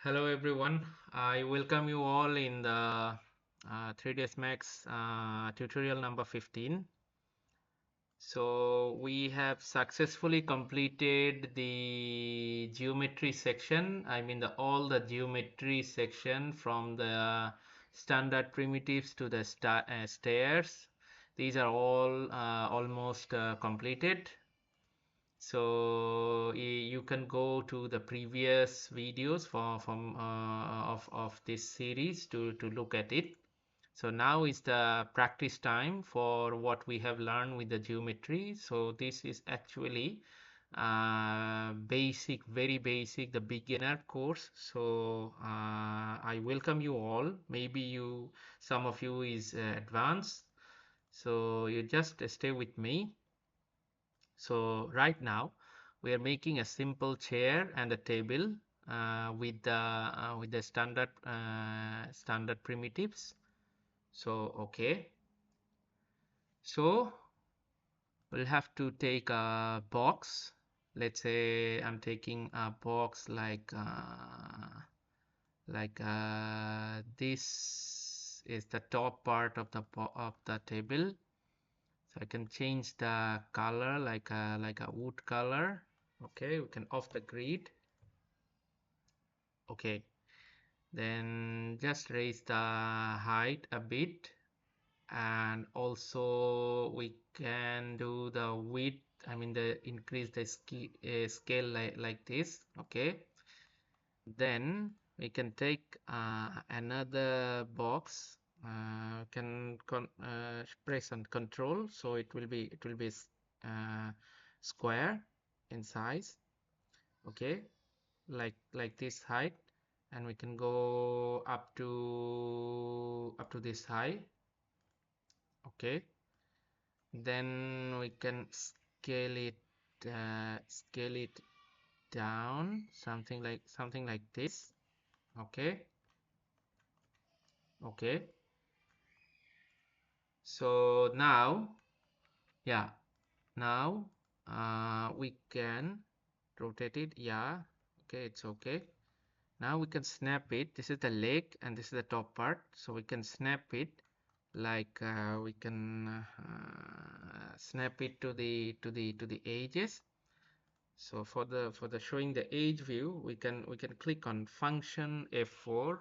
Hello everyone. I welcome you all in the 3ds Max tutorial number 15. So we have successfully completed the geometry section. I mean all the geometry section from the standard primitives to the stairs. These are all almost completed. So you can go to the previous videos of this series to look at it. So now is the practice time for what we have learned with the geometry. So this is actually basic, very basic, the beginner course. So I welcome you all. Maybe some of you is advanced. So you just stay with me. So right now we are making a simple chair and a table with the standard primitives. So okay, so we'll have to take a box. Let's say I'm taking a box like this is the top part of the table. So I can change the color like a wood color. Okay, we can off the grid. Okay, then just raise the height a bit, and also we can do the width. I mean the increase the scale like this. Okay, then we can take another box. Can press on control, so it will be square in size. Okay, like this height, and we can go up to this height. Okay, then we can scale it down something like this. Okay, okay, so now, yeah, now we can rotate it. Yeah, okay, it's okay. Now we can snap it. This is the leg and this is the top part, so we can snap it like we can snap it to the edges. So for the showing the edge view, we can click on function F4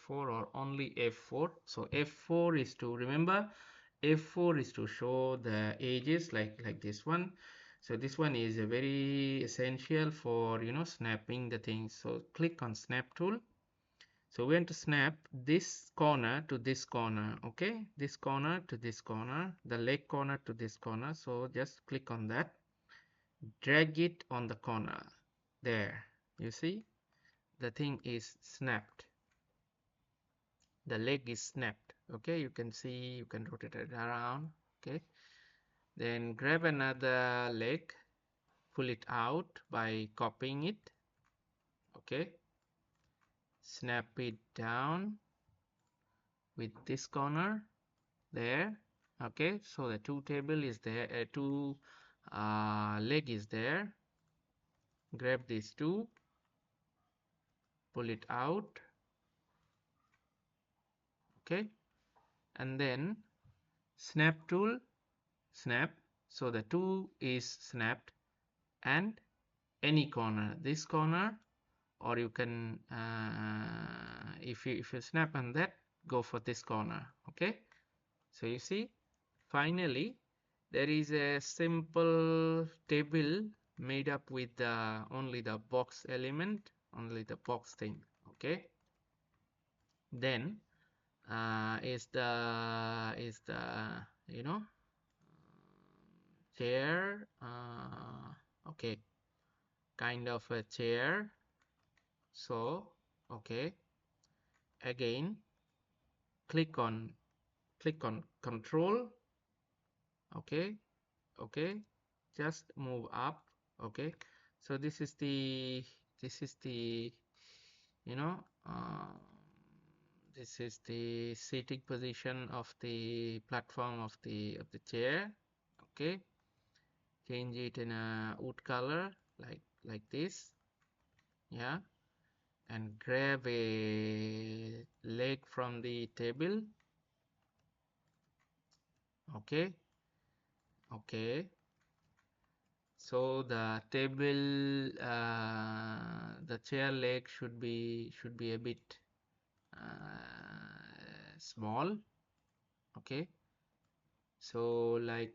or only F4. So F4 is to remember, F4 is to show the edges like this one. So this one is very essential for snapping the things. So click on snap tool. So we want to snap this corner to this corner. Okay, this corner to this corner, the leg corner to this corner. So just click on that, drag it on the corner there. You see the thing is snapped, the leg is snapped. Okay, you can see, you can rotate it around. Okay, then grab another leg, pull it out by copying it. Okay, snap it down with this corner there. Okay, so the two table is there, two leg is there. Grab these two, pull it out. Okay, and then snap tool, snap. So the two is snapped, and any corner, this corner, or you can if you snap on that, go for this corner. Okay, so you see, finally there is a simple table made up with only the box element, only the box thing. Okay, then is the chair. Okay, kind of a chair. So okay, again click on control. Okay, okay, just move up. Okay, so this is the you know uh, this is the seating position of the platform of the chair. Okay, change it in a wood color like this. Yeah, and grab a leg from the table. Okay, okay. So the table, the chair leg should be a bit small. Okay, so like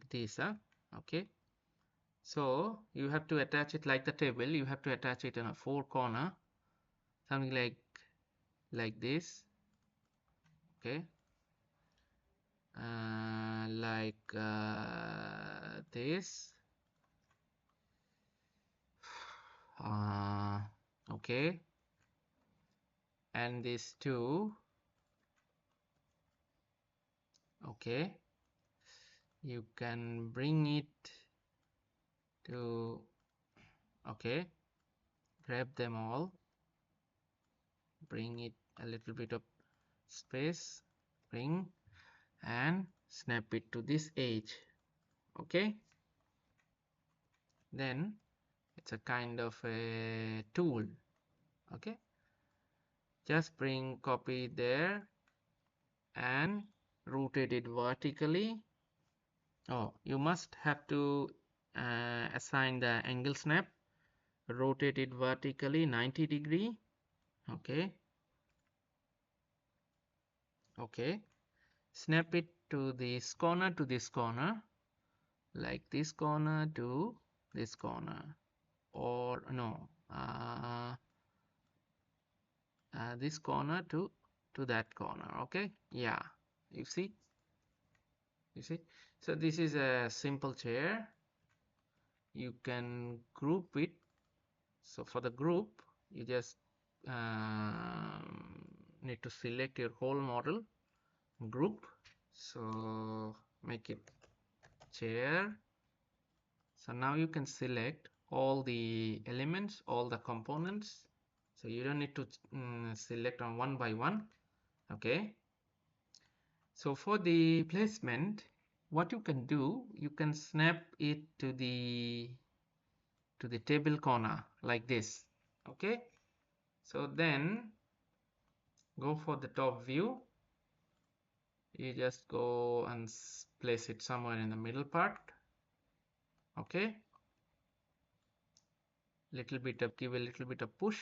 this, huh? Okay. So you have to attach it like the table. You have to attach it in a four corner, something like this. Okay, like this. Uh, okay, and this too. Okay, you can bring it to, okay, grab them all, bring it a little bit of space, bring, and snap it to this edge. Okay, then it's a kind of a tool. Okay, just bring, copy there and rotate it vertically. Oh, you must have to assign the angle snap. Rotate it vertically 90 degree. Okay, okay, snap it to this corner, like this corner to this corner, or no, this corner to that corner. Okay, yeah, you see, so this is a simple chair. You can group it. So for the group, you just need to select your whole model, group. So make it chair. So now you can select all the elements, all the components. So you don't need to select on one by one. Okay. So for the placement, what you can do, you can snap it to the table corner like this. Okay. So then go for the top view. You just go and place it somewhere in the middle part. Okay. Give a little bit of push.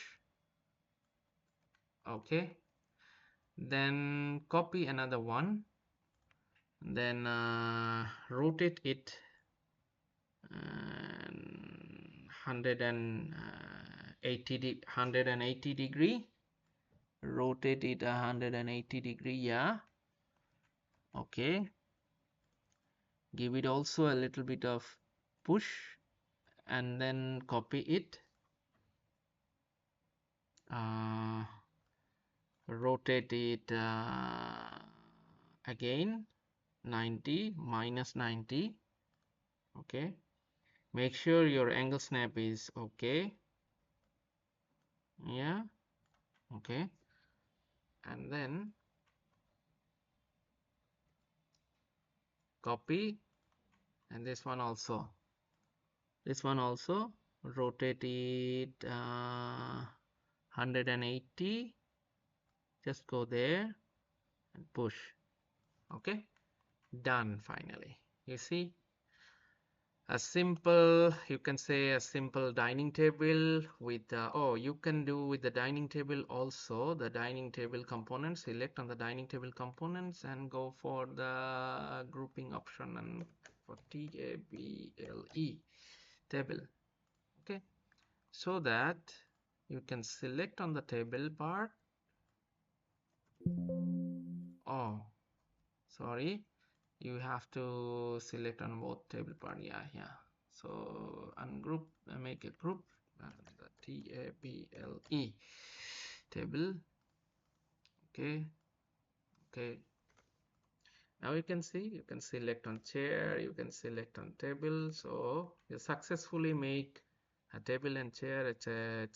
Okay. Then copy another one. Then rotate it 180 degree. Rotate it 180 degree. Yeah. Okay. Give it also a little bit of push and then copy it. Rotate it again 90 minus 90. Okay, make sure your angle snap is okay. Yeah, okay, and then copy, and this one also rotate it 180. Just go there and push. Okay, done. Finally, you see a simple, you can say a simple dining table with oh, you can do with the dining table also, the dining table components. Select on the dining table components and go for the grouping option and for TABLE table. Okay, so that you can select on the table part. Oh, sorry, you have to select on both table part. Yeah. So ungroup, make a group, the TABLE table. Okay, now you can see, you can select on chair, you can select on table. So you successfully make a table and chair. It's a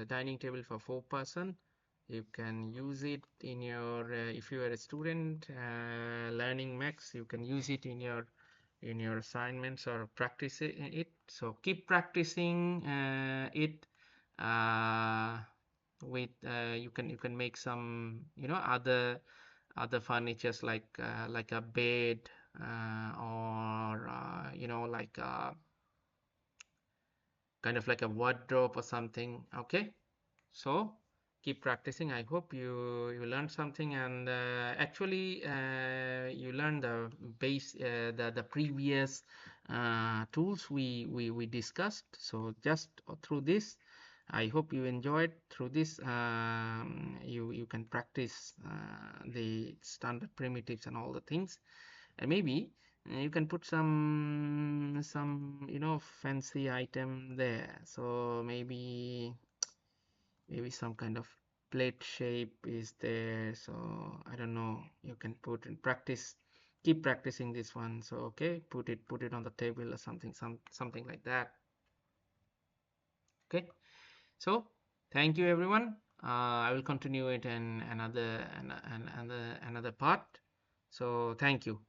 dining table for 4 person. You can use it in your if you are a student learning Max, you can use it in your assignments or practice it. So keep practicing it, uh, with you can make some other furnitures like a bed, or like kind of like a wardrobe or something. Okay, so keep practicing. I hope you learned something, and actually you learned the base the previous tools we discussed. So just through this, I hope you enjoyed. Through this, you can practice the standard primitives and all the things, and maybe you can put some fancy item there. So maybe some kind of plate shape is there. So I don't know, you can put in practice, keep practicing this one. So okay, put it on the table or something like that. Okay, so thank you everyone. I will continue it in another part. So thank you.